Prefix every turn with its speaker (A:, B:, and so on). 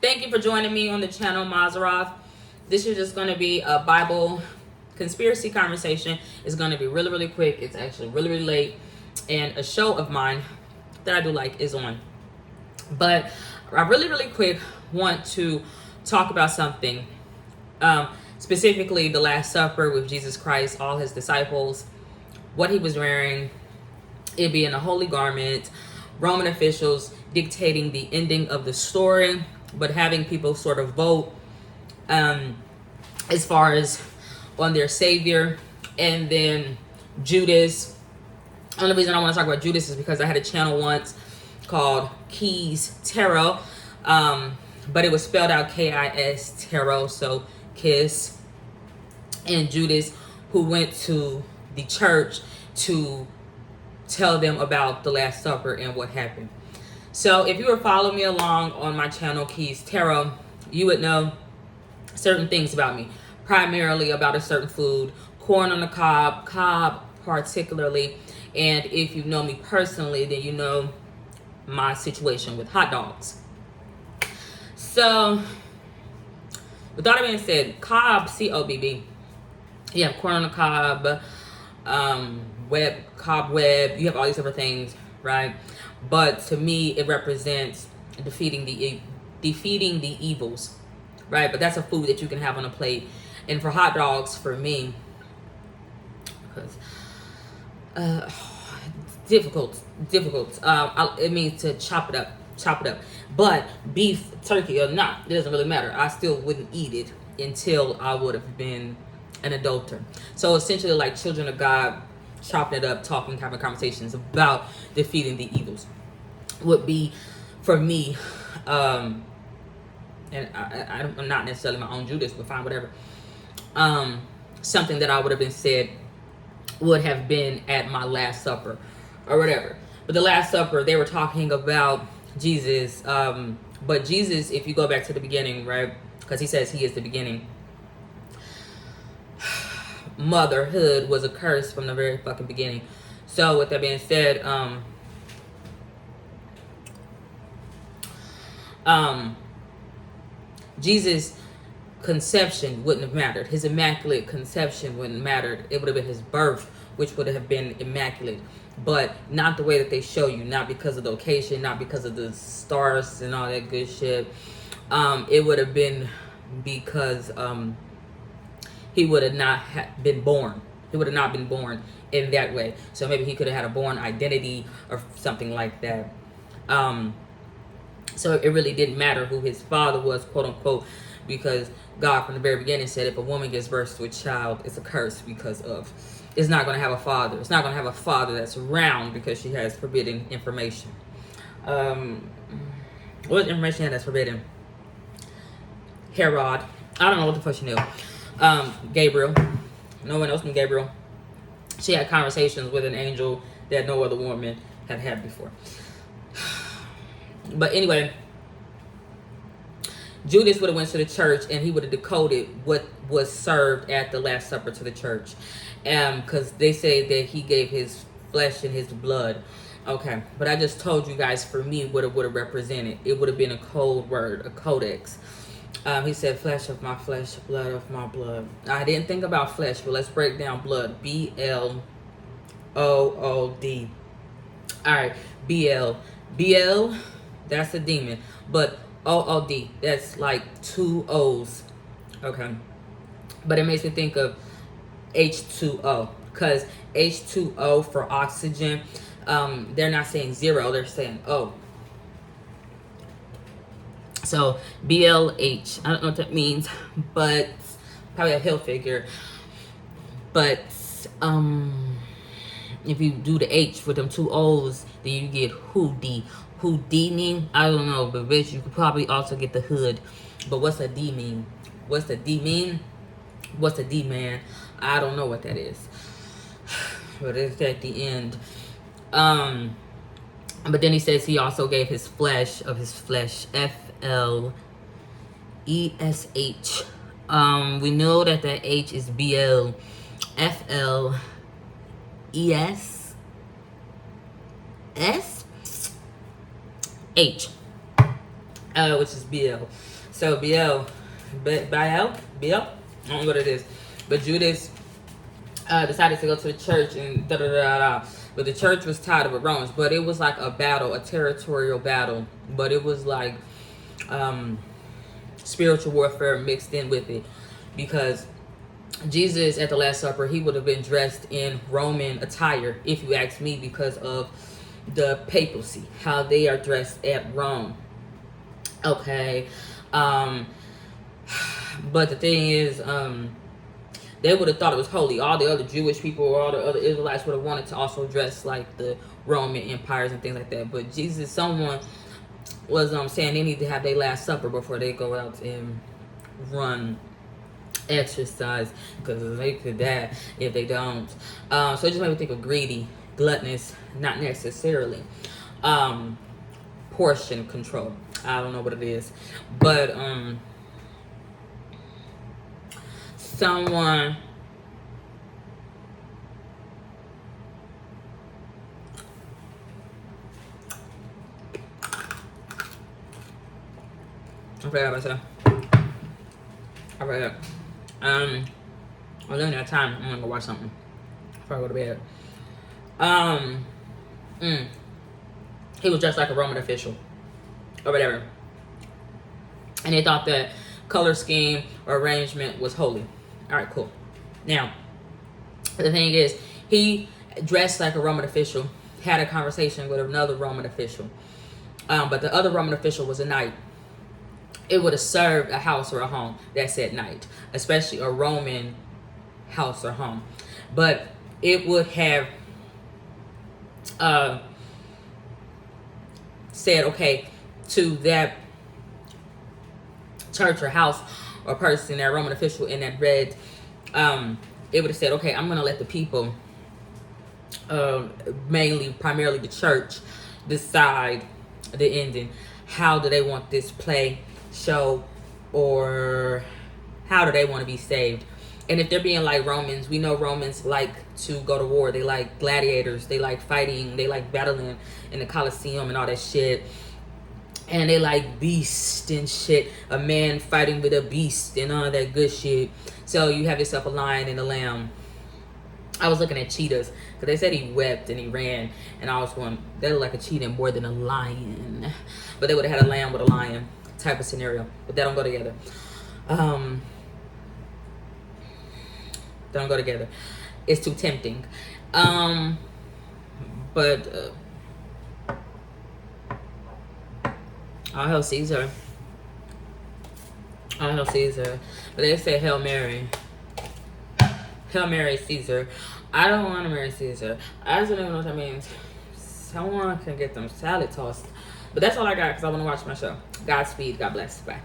A: Thank you for joining me on the channel, Mazeroth. This is just going to be a Bible conspiracy conversation. It's going to be really, really quick. It's actually really, really late. And a show of mine that I do like is on. But I really, really quick want to talk about something. Specifically, the Last Supper with Jesus Christ, all his disciples, what he was wearing, it being a holy garment, Roman officials dictating the ending of the story, but having people sort of vote as far as on their savior. And then Judas. The only reason I want to talk about Judas is because I had a channel once called Keys Tarot, but it was spelled out K-I-S Tarot, so Kiss. And Judas, who went to the church to tell them about the Last Supper and what happened. So if you were following me along on my channel, Keys Tarot, you would know certain things about me, primarily about a certain food, corn on the cob particularly. And if you know me personally, then you know my situation with hot dogs. So with that being said, Cobb, C-O-B-B, you have corn on the cob, cobweb, you have all these other things, right? But to me, it represents defeating the evils, right? But that's a food that you can have on a plate. And for hot dogs, for me, because difficult. It means to chop it up. But beef, turkey or not, it doesn't really matter. I still wouldn't eat it until I would have been an adulterer. So essentially, like children of God, chopping it up, talking, having conversations about defeating the evils would be, for me, and I'm not necessarily my own Judas, but fine, whatever. Something that I would have been said would have been at my Last Supper or whatever. But the Last Supper, they were talking about Jesus. But Jesus, if you go back to the beginning, right? Because he says he is the beginning. Motherhood was a curse from the very fucking beginning. So with that being said, Jesus' conception wouldn't have mattered. His immaculate conception wouldn't have mattered. It would have been his birth, which would have been immaculate. But not the way that they show you. Not because of the location, not because of the stars and all that good shit. It would have been because he would have not been born. He would have not been born in that way. So maybe he could have had a born identity or something like that. So it really didn't matter who his father was, quote unquote, because God from the very beginning said if a woman gives birth to a child, it's a curse because of, it's not going to have a father. It's not going to have a father that's around because she has forbidden information. What information that's forbidden? Herod. I don't know what the fuck she knew. Gabriel. No one else knew Gabriel. She had conversations with an angel that no other woman had had before. But anyway, Judas would have went to the church and he would have decoded what was served at the Last Supper to the church. Because they say that he gave his flesh and his blood. Okay, but I just told you guys, for me, what it would have represented. It would have been a code word, a codex. He said, flesh of my flesh, blood of my blood. I didn't think about flesh, but let's break down blood. B-L-O-O-D. All right, B-L. B-L, that's a demon. But O-O-D, that's like two O's. Okay. But it makes me think of H2O. Because H2O for oxygen, they're not saying zero, they're saying O. So BLH, I don't know what that means, but probably a hill figure. But if you do the H with them two O's, then you get Houdini. I don't know, but bitch, you could probably also get the hood. But what's a D mean? What's the D mean? What's a D man? I don't know what that is. But it's at the end. But then he says he also gave his flesh of his flesh. F-L-E-S-H. We know that the H is B-L. F-L-E-S-S-H. which is BL. So BL, I don't know what it is. But Judas decided to go to the church and da da da da. But the church was tied up with Romans. But it was like a battle, a territorial battle. But it was like spiritual warfare mixed in with it, because Jesus at the Last Supper, he would have been dressed in Roman attire, if you ask me, because of the papacy, how they are dressed at Rome. Okay. But the thing is, they would have thought it was holy. All the other Jewish people or all the other Israelites would have wanted to also dress like the Roman empires and things like that. But Jesus, someone was saying they need to have their Last Supper before they go out and run exercise, because they could die if they don't. So it just made me think of greedy, gluttonous, not necessarily portion control. I don't know what it is, but someone I forgot myself. I forgot. I was looking at time. I'm gonna go watch something before I go to bed. He was dressed like a Roman official or whatever, and they thought that color scheme or arrangement was holy. All right, cool. Now, the thing is, he dressed like a Roman official, had a conversation with another Roman official, but the other Roman official was a knight. It would have served a house or a home that said knight, especially a Roman house or home. But it would have said, okay, to that church or house or person, that Roman official in that red, it would have said, okay, I'm going to let the people, primarily the church, decide the ending. How do they want this play, show, or how do they want to be saved? And if they're being like Romans, we know Romans like to go to war. They like gladiators. They like fighting. They like battling in the Colosseum and all that shit. And they like beast and shit. A man fighting with a beast and all that good shit. So you have yourself a lion and a lamb. I was looking at cheetahs, because they said he wept and he ran. And I was going, they look like a cheetah more than a lion. But they would have had a lamb with a lion type of scenario. But they don't go together. Don't go together. It's too tempting. But all hail Caesar. All hail Caesar. But they say Hail Mary. Hail Mary Caesar. I don't want to marry Caesar. I just don't even know what that means. Someone can get them salad tossed. But that's all I got, because I want to watch my show. Godspeed. God bless. Bye.